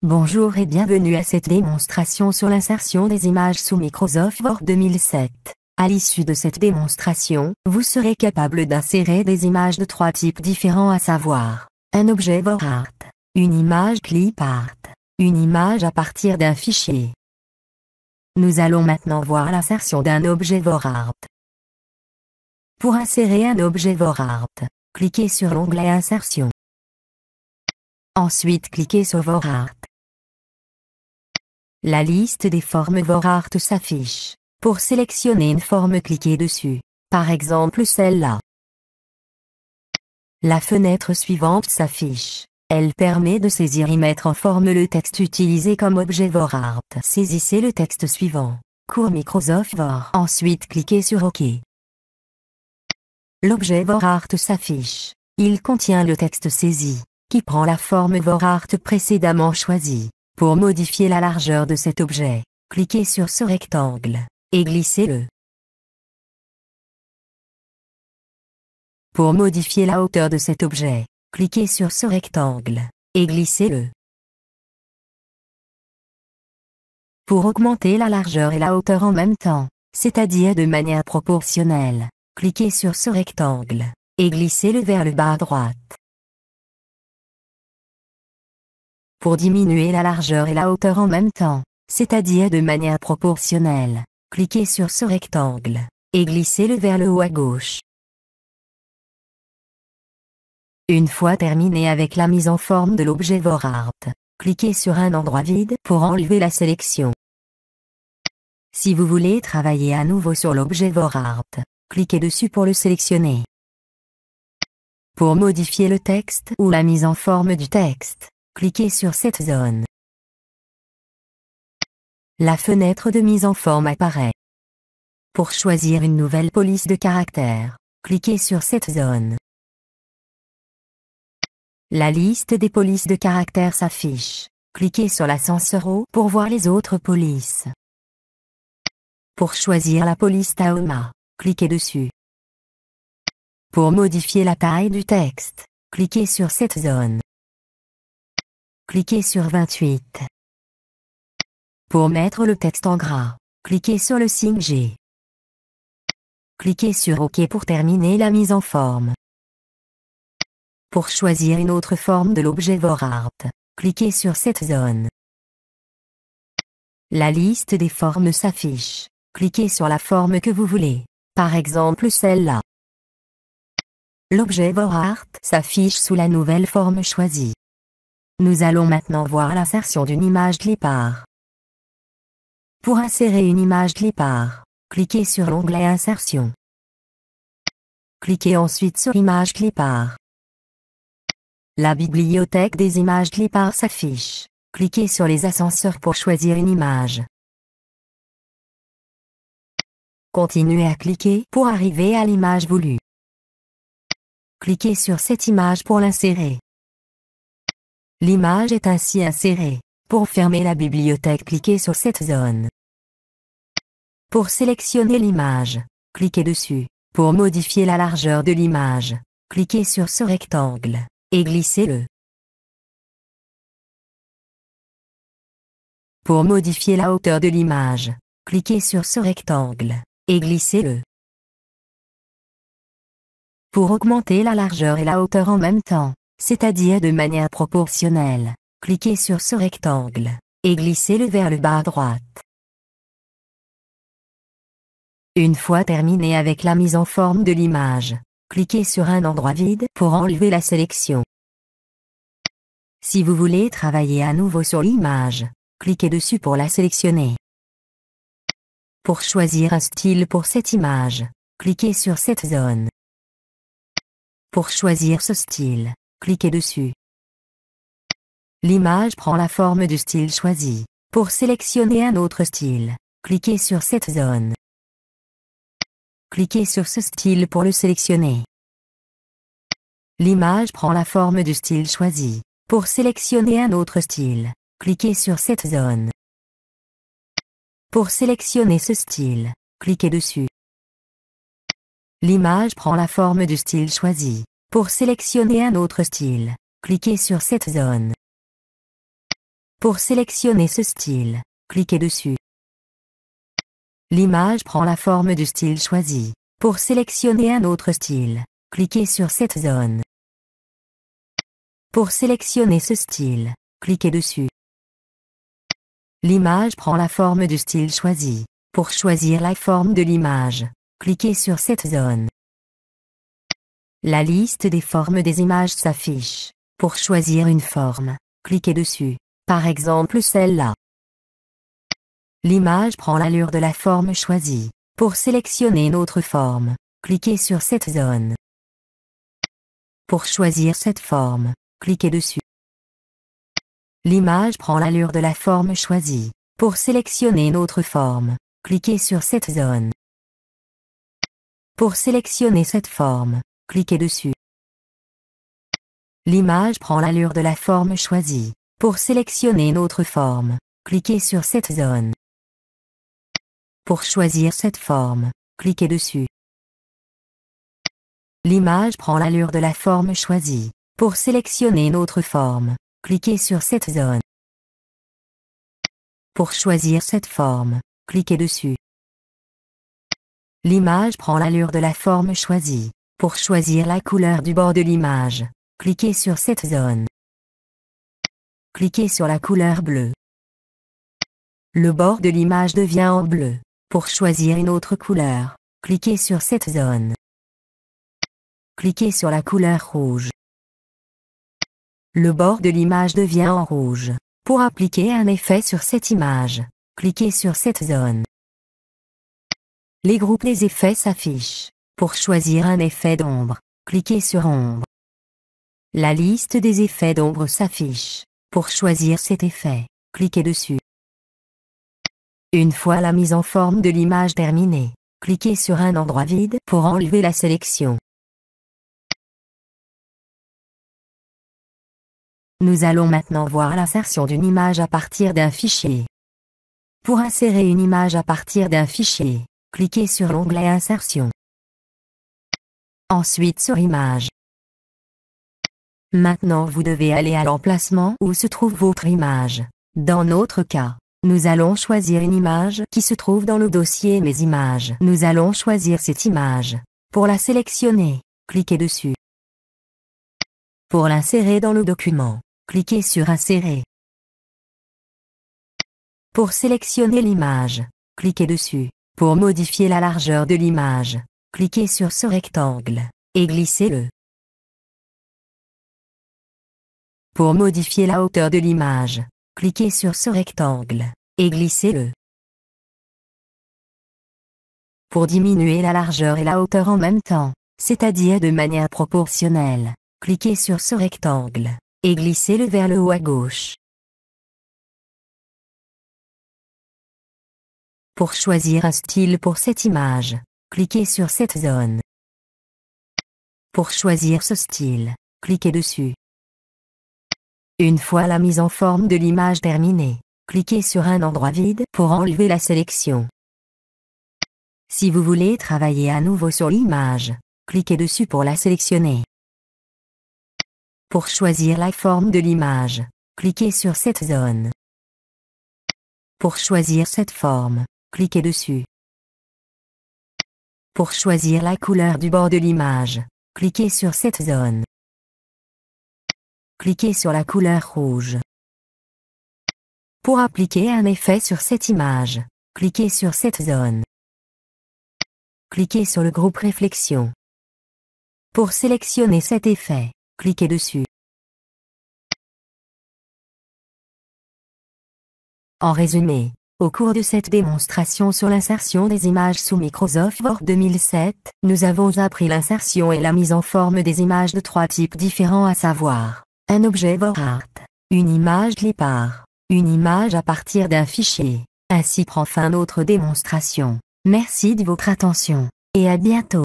Bonjour et bienvenue à cette démonstration sur l'insertion des images sous Microsoft Word 2007. À l'issue de cette démonstration, vous serez capable d'insérer des images de trois types différents, à savoir un objet WordArt, une image clipart, une image à partir d'un fichier. Nous allons maintenant voir l'insertion d'un objet WordArt. Pour insérer un objet WordArt, cliquez sur l'onglet Insertion. Ensuite cliquez sur WordArt. La liste des formes WordArt s'affiche. Pour sélectionner une forme, cliquez dessus. Par exemple celle-là. La fenêtre suivante s'affiche. Elle permet de saisir et mettre en forme le texte utilisé comme objet WordArt. Saisissez le texte suivant. Cours Microsoft Word. Ensuite cliquez sur OK. L'objet WordArt s'affiche. Il contient le texte saisi, qui prend la forme WordArt précédemment choisie. Pour modifier la largeur de cet objet, cliquez sur ce rectangle, et glissez-le. Pour modifier la hauteur de cet objet, cliquez sur ce rectangle, et glissez-le. Pour augmenter la largeur et la hauteur en même temps, c'est-à-dire de manière proportionnelle, cliquez sur ce rectangle, et glissez-le vers le bas à droite. Pour diminuer la largeur et la hauteur en même temps, c'est-à-dire de manière proportionnelle, cliquez sur ce rectangle, et glissez-le vers le haut à gauche. Une fois terminé avec la mise en forme de l'objet WordArt, cliquez sur un endroit vide pour enlever la sélection. Si vous voulez travailler à nouveau sur l'objet WordArt, cliquez dessus pour le sélectionner. Pour modifier le texte ou la mise en forme du texte, cliquez sur cette zone. La fenêtre de mise en forme apparaît. Pour choisir une nouvelle police de caractères, cliquez sur cette zone. La liste des polices de caractères s'affiche. Cliquez sur l'ascenseur haut pour voir les autres polices. Pour choisir la police Tahoma, cliquez dessus. Pour modifier la taille du texte, cliquez sur cette zone. Cliquez sur 28. Pour mettre le texte en gras, cliquez sur le signe G. Cliquez sur OK pour terminer la mise en forme. Pour choisir une autre forme de l'objet WordArt, cliquez sur cette zone. La liste des formes s'affiche. Cliquez sur la forme que vous voulez, par exemple celle-là. L'objet WordArt s'affiche sous la nouvelle forme choisie. Nous allons maintenant voir l'insertion d'une image clipart. Pour insérer une image clipart, cliquez sur l'onglet Insertion. Cliquez ensuite sur Image clipart. La bibliothèque des images clipart s'affiche. Cliquez sur les ascenseurs pour choisir une image. Continuez à cliquer pour arriver à l'image voulue. Cliquez sur cette image pour l'insérer. L'image est ainsi insérée. Pour fermer la bibliothèque, cliquez sur cette zone. Pour sélectionner l'image, cliquez dessus. Pour modifier la largeur de l'image, cliquez sur ce rectangle, et glissez-le. Pour modifier la hauteur de l'image, cliquez sur ce rectangle, et glissez-le. Pour augmenter la largeur et la hauteur en même temps, c'est-à-dire de manière proportionnelle, cliquez sur ce rectangle, et glissez-le vers le bas à droite. Une fois terminé avec la mise en forme de l'image, cliquez sur un endroit vide pour enlever la sélection. Si vous voulez travailler à nouveau sur l'image, cliquez dessus pour la sélectionner. Pour choisir un style pour cette image, cliquez sur cette zone. Pour choisir ce style, cliquez dessus. L'image prend la forme du style choisi. Pour sélectionner un autre style, cliquez sur cette zone. Cliquez sur ce style pour le sélectionner. L'image prend la forme du style choisi. Pour sélectionner un autre style, cliquez sur cette zone. Pour sélectionner ce style, cliquez dessus. L'image prend la forme du style choisi. Pour sélectionner un autre style, cliquez sur cette zone. Pour sélectionner ce style, cliquez dessus. L'image prend la forme du style choisi. Pour sélectionner un autre style, cliquez sur cette zone. Pour sélectionner ce style, cliquez dessus. L'image prend la forme du style choisi. Pour choisir la forme de l'image, cliquez sur cette zone. La liste des formes des images s'affiche. Pour choisir une forme, cliquez dessus. Par exemple celle-là. L'image prend l'allure de la forme choisie. Pour sélectionner une autre forme, cliquez sur cette zone. Pour choisir cette forme, cliquez dessus. L'image prend l'allure de la forme choisie. Pour sélectionner une autre forme, cliquez sur cette zone. Pour sélectionner cette forme, cliquez dessus. L'image prend l'allure de la forme choisie. Pour sélectionner une autre forme, cliquez sur cette zone. Pour choisir cette forme, cliquez dessus. L'image prend l'allure de la forme choisie. Pour sélectionner une autre forme, cliquez sur cette zone. Pour choisir cette forme, cliquez dessus. L'image prend l'allure de la forme choisie. Pour choisir la couleur du bord de l'image, cliquez sur cette zone. Cliquez sur la couleur bleue. Le bord de l'image devient en bleu. Pour choisir une autre couleur, cliquez sur cette zone. Cliquez sur la couleur rouge. Le bord de l'image devient en rouge. Pour appliquer un effet sur cette image, cliquez sur cette zone. Les groupes des effets s'affichent. Pour choisir un effet d'ombre, cliquez sur Ombre. La liste des effets d'ombre s'affiche. Pour choisir cet effet, cliquez dessus. Une fois la mise en forme de l'image terminée, cliquez sur un endroit vide pour enlever la sélection. Nous allons maintenant voir l'insertion d'une image à partir d'un fichier. Pour insérer une image à partir d'un fichier, cliquez sur l'onglet Insertion. Ensuite sur Image. Maintenant vous devez aller à l'emplacement où se trouve votre image. Dans notre cas, nous allons choisir une image qui se trouve dans le dossier Mes images. Nous allons choisir cette image. Pour la sélectionner, cliquez dessus. Pour l'insérer dans le document, cliquez sur Insérer. Pour sélectionner l'image, cliquez dessus. Pour modifier la largeur de l'image, cliquez sur ce rectangle et glissez-le. Pour modifier la hauteur de l'image, cliquez sur ce rectangle et glissez-le. Pour diminuer la largeur et la hauteur en même temps, c'est-à-dire de manière proportionnelle, cliquez sur ce rectangle et glissez-le vers le haut à gauche. Pour choisir un style pour cette image, cliquez sur cette zone. Pour choisir ce style, cliquez dessus. Une fois la mise en forme de l'image terminée, cliquez sur un endroit vide pour enlever la sélection. Si vous voulez travailler à nouveau sur l'image, cliquez dessus pour la sélectionner. Pour choisir la forme de l'image, cliquez sur cette zone. Pour choisir cette forme, cliquez dessus. Pour choisir la couleur du bord de l'image, cliquez sur cette zone. Cliquez sur la couleur rouge. Pour appliquer un effet sur cette image, cliquez sur cette zone. Cliquez sur le groupe Réflexion. Pour sélectionner cet effet, cliquez dessus. En résumé, au cours de cette démonstration sur l'insertion des images sous Microsoft Word 2007, nous avons appris l'insertion et la mise en forme des images de 3 types différents, à savoir un objet WordArt, une image clipart, une image à partir d'un fichier. Ainsi prend fin notre démonstration. Merci de votre attention, et à bientôt.